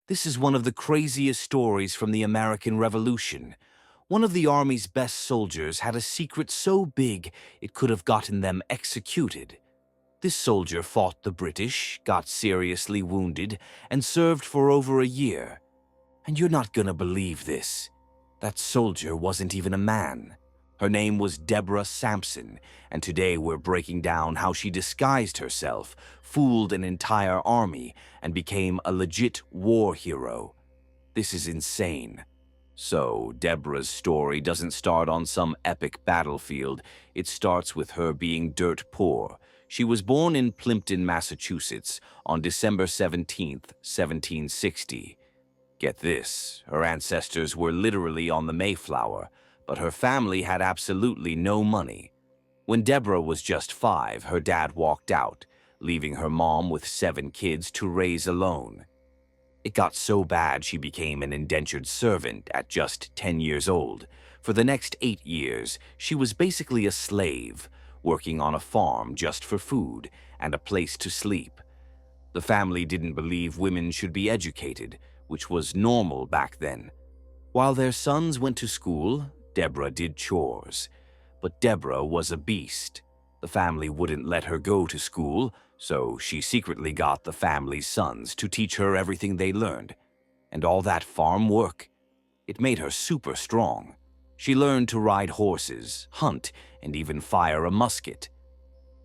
This is one of the craziest stories from the American Revolution. One of the Army's best soldiers had a secret so big it could have gotten them executed. This soldier fought the British, got seriously wounded, and served for over a year. And you're not gonna believe this. That soldier wasn't even a man. Her name was Deborah Sampson, and today we're breaking down how she disguised herself, fooled an entire army, and became a legit war hero. This is insane. So, Deborah's story doesn't start on some epic battlefield. It starts with her being dirt poor. She was born in Plimpton, Massachusetts, on December 17th, 1760. Get this, her ancestors were literally on the Mayflower, but her family had absolutely no money. When Deborah was just 5, her dad walked out, leaving her mom with 7 kids to raise alone. It got so bad she became an indentured servant at just 10 years old. For the next 8 years, she was basically a slave, working on a farm just for food and a place to sleep. The family didn't believe women should be educated, which was normal back then. While their sons went to school, Deborah did chores. But Deborah was a beast. The family wouldn't let her go to school, so she secretly got the family's sons to teach her everything they learned. And all that farm work, it made her super strong. She learned to ride horses, hunt, and even fire a musket.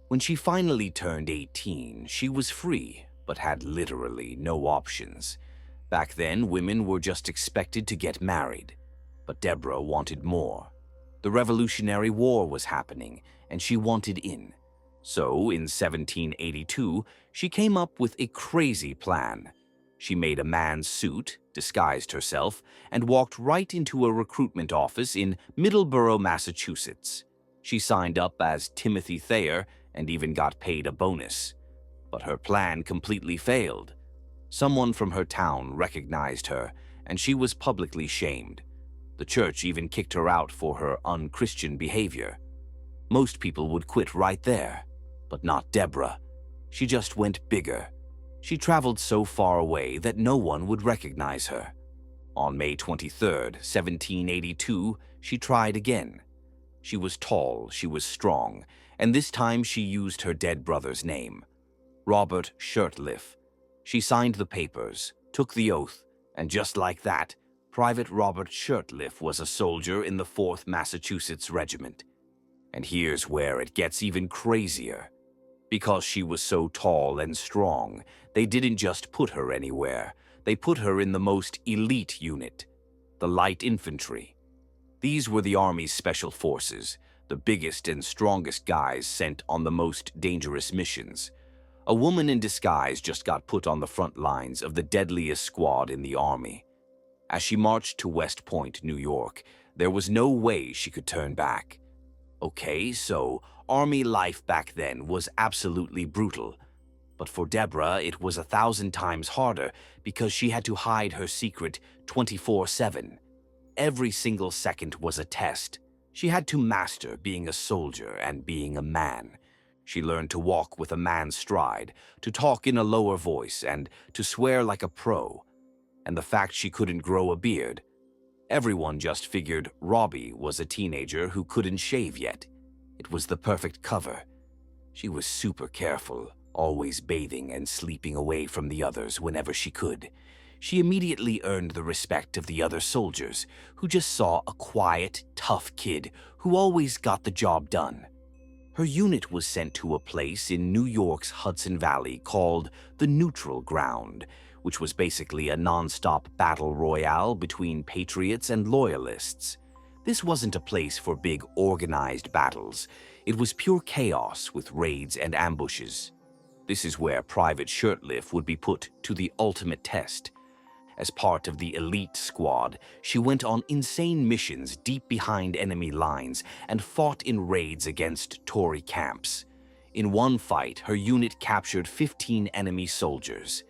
When she finally turned 18, she was free, but had literally no options. Back then, women were just expected to get married. But Deborah wanted more. The Revolutionary War was happening, and she wanted in. So, in 1782, she came up with a crazy plan. She made a man's suit, disguised herself, and walked right into a recruitment office in Middleborough, Massachusetts. She signed up as Timothy Thayer and even got paid a bonus. But her plan completely failed. Someone from her town recognized her, and she was publicly shamed. The church even kicked her out for her unchristian behavior. Most people would quit right there, but not Deborah. She just went bigger. She traveled so far away that no one would recognize her. On May 23rd, 1782, she tried again. She was tall, she was strong, and this time she used her dead brother's name, Robert Shurtliff. She signed the papers, took the oath, and just like that, Private Robert Shurtliff was a soldier in the 4th Massachusetts Regiment. And here's where it gets even crazier. Because she was so tall and strong, they didn't just put her anywhere. They put her in the most elite unit, the light infantry. These were the Army's special forces, the biggest and strongest guys sent on the most dangerous missions. A woman in disguise just got put on the front lines of the deadliest squad in the Army. As she marched to West Point, New York, there was no way she could turn back. Okay, so Army life back then was absolutely brutal. But for Deborah, it was 1,000 times harder because she had to hide her secret 24/7. Every single second was a test. She had to master being a soldier and being a man. She learned to walk with a man's stride, to talk in a lower voice, and to swear like a pro. And the fact she couldn't grow a beard. Everyone just figured Robbie was a teenager who couldn't shave yet. It was the perfect cover. She was super careful, always bathing and sleeping away from the others whenever she could. She immediately earned the respect of the other soldiers, who just saw a quiet, tough kid who always got the job done. Her unit was sent to a place in New York's Hudson Valley called the Neutral Ground, which was basically a non-stop battle royale between patriots and loyalists. This wasn't a place for big organized battles. It was pure chaos with raids and ambushes. This is where Private Shurtliff would be put to the ultimate test. As part of the elite squad, she went on insane missions deep behind enemy lines and fought in raids against Tory camps. In one fight, her unit captured 15 enemy soldiers.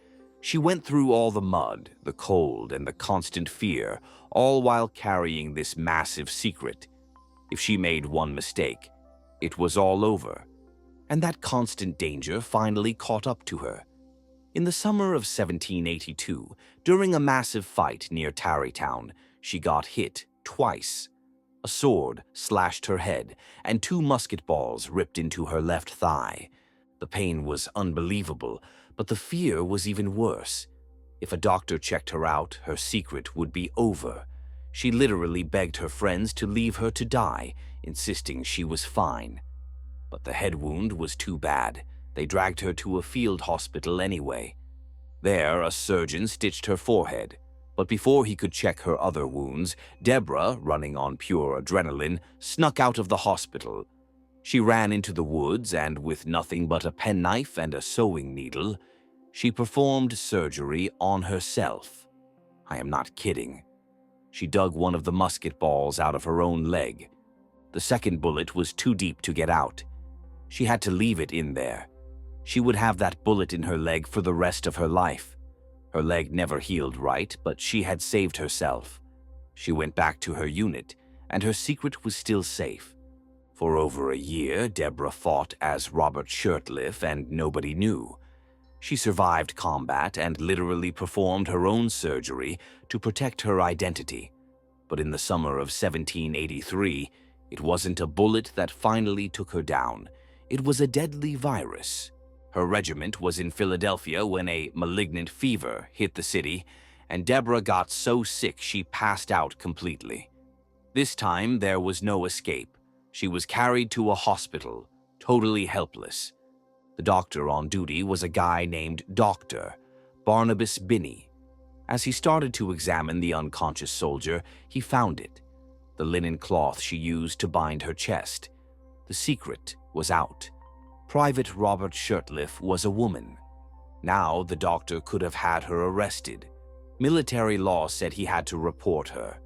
She went through all the mud, the cold, and the constant fear, all while carrying this massive secret. If she made one mistake, it was all over. And that constant danger finally caught up to her. In the summer of 1782, during a massive fight near Tarrytown, she got hit twice. A sword slashed her head, and 2 musket balls ripped into her left thigh. The pain was unbelievable, but the fear was even worse. If a doctor checked her out, her secret would be over. She literally begged her friends to leave her to die, insisting she was fine. But the head wound was too bad. They dragged her to a field hospital anyway. There, a surgeon stitched her forehead. But before he could check her other wounds, Deborah, running on pure adrenaline, snuck out of the hospital. She ran into the woods and, with nothing but a penknife and a sewing needle, she performed surgery on herself. I am not kidding. She dug one of the musket balls out of her own leg. The second bullet was too deep to get out. She had to leave it in there. She would have that bullet in her leg for the rest of her life. Her leg never healed right, but she had saved herself. She went back to her unit, and her secret was still safe. For over a year, Deborah fought as Robert Shurtliff, and nobody knew. She survived combat and literally performed her own surgery to protect her identity. But in the summer of 1783, it wasn't a bullet that finally took her down. It was a deadly virus. Her regiment was in Philadelphia when a malignant fever hit the city, and Deborah got so sick she passed out completely. This time, there was no escape. She was carried to a hospital, totally helpless. The doctor on duty was a guy named Dr. Barnabas Binney. As he started to examine the unconscious soldier, he found it, the linen cloth she used to bind her chest. The secret was out. Private Robert Shurtliff was a woman. Now the doctor could have had her arrested. Military law said he had to report her,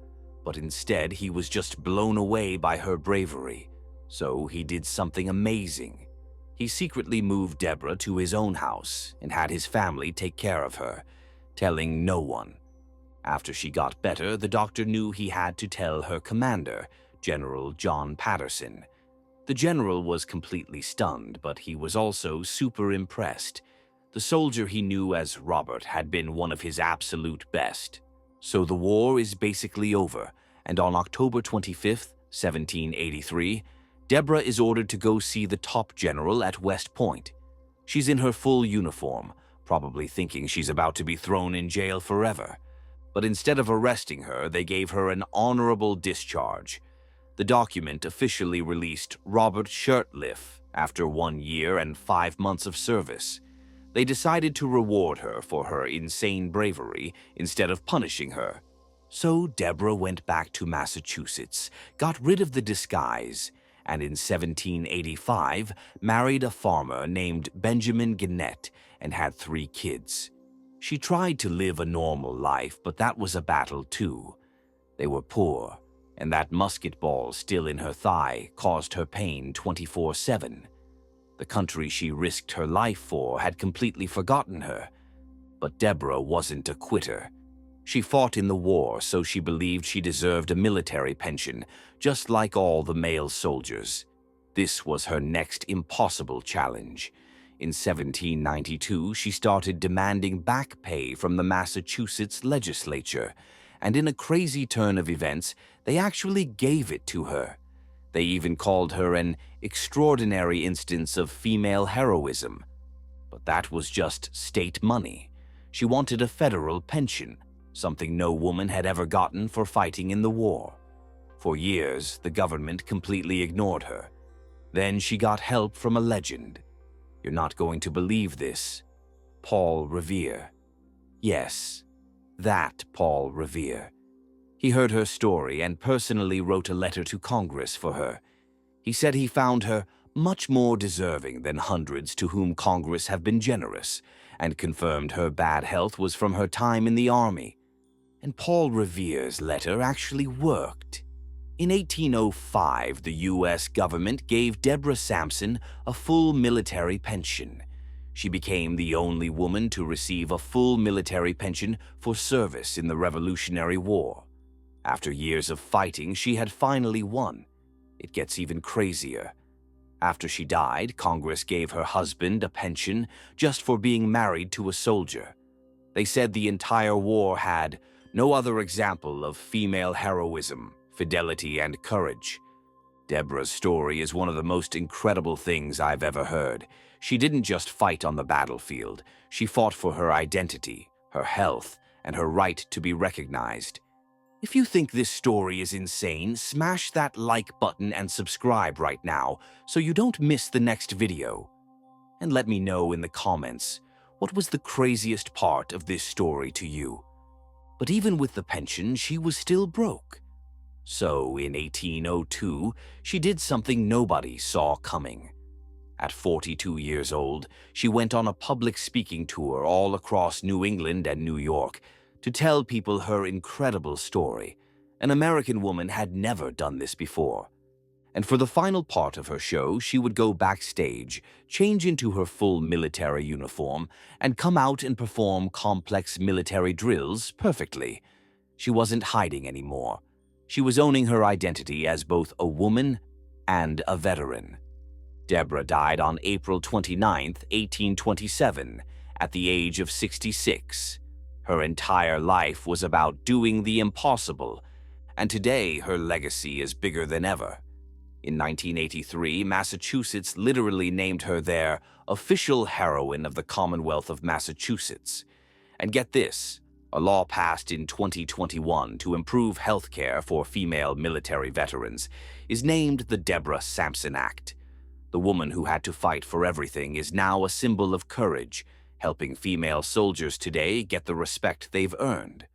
but instead he was just blown away by her bravery. So he did something amazing. He secretly moved Deborah to his own house and had his family take care of her, telling no one. After she got better, the doctor knew he had to tell her commander, General John Patterson. The general was completely stunned, but he was also super impressed. The soldier he knew as Robert had been one of his absolute best. So the war is basically over, and on October 25th, 1783, Deborah is ordered to go see the top general at West Point. She's in her full uniform, probably thinking she's about to be thrown in jail forever. But instead of arresting her, they gave her an honorable discharge. The document officially released Robert Shurtliff after 1 year and 5 months of service. They decided to reward her for her insane bravery instead of punishing her. So Deborah went back to Massachusetts, got rid of the disguise, and in 1785 married a farmer named Benjamin Gannett and had 3 kids. She tried to live a normal life, but that was a battle too. They were poor, and that musket ball still in her thigh caused her pain 24/7. The country she risked her life for had completely forgotten her. But Deborah wasn't a quitter. She fought in the war, so she believed she deserved a military pension, just like all the male soldiers. This was her next impossible challenge. In 1792, she started demanding back pay from the Massachusetts legislature, and in a crazy turn of events, they actually gave it to her. They even called her an extraordinary instance of female heroism. But that was just state money. She wanted a federal pension, something no woman had ever gotten for fighting in the war. For years, the government completely ignored her. Then she got help from a legend. You're not going to believe this. Paul Revere. Yes, that Paul Revere. He heard her story and personally wrote a letter to Congress for her. He said he found her much more deserving than hundreds to whom Congress have been generous, and confirmed her bad health was from her time in the Army. And Paul Revere's letter actually worked. In 1805, the U.S. government gave Deborah Sampson a full military pension. She became the only woman to receive a full military pension for service in the Revolutionary War. After years of fighting, she had finally won. It gets even crazier. After she died, Congress gave her husband a pension just for being married to a soldier. They said the entire war had no other example of female heroism, fidelity, and courage. Deborah's story is one of the most incredible things I've ever heard. She didn't just fight on the battlefield. She fought for her identity, her health, and her right to be recognized. If you think this story is insane, smash that like button and subscribe right now so you don't miss the next video. And let me know in the comments, what was the craziest part of this story to you? But even with the pension, she was still broke. So, in 1802, she did something nobody saw coming. At 42 years old, she went on a public speaking tour all across New England and New York to tell people her incredible story. An American woman had never done this before. And for the final part of her show, she would go backstage, change into her full military uniform, and come out and perform complex military drills perfectly. She wasn't hiding anymore. She was owning her identity as both a woman and a veteran. Deborah died on April 29, 1827, at the age of 66. Her entire life was about doing the impossible, and today her legacy is bigger than ever. In 1983, Massachusetts literally named her their official heroine of the Commonwealth of Massachusetts. And get this, a law passed in 2021 to improve health care for female military veterans is named the Deborah Sampson Act. The woman who had to fight for everything is now a symbol of courage, helping female soldiers today get the respect they've earned.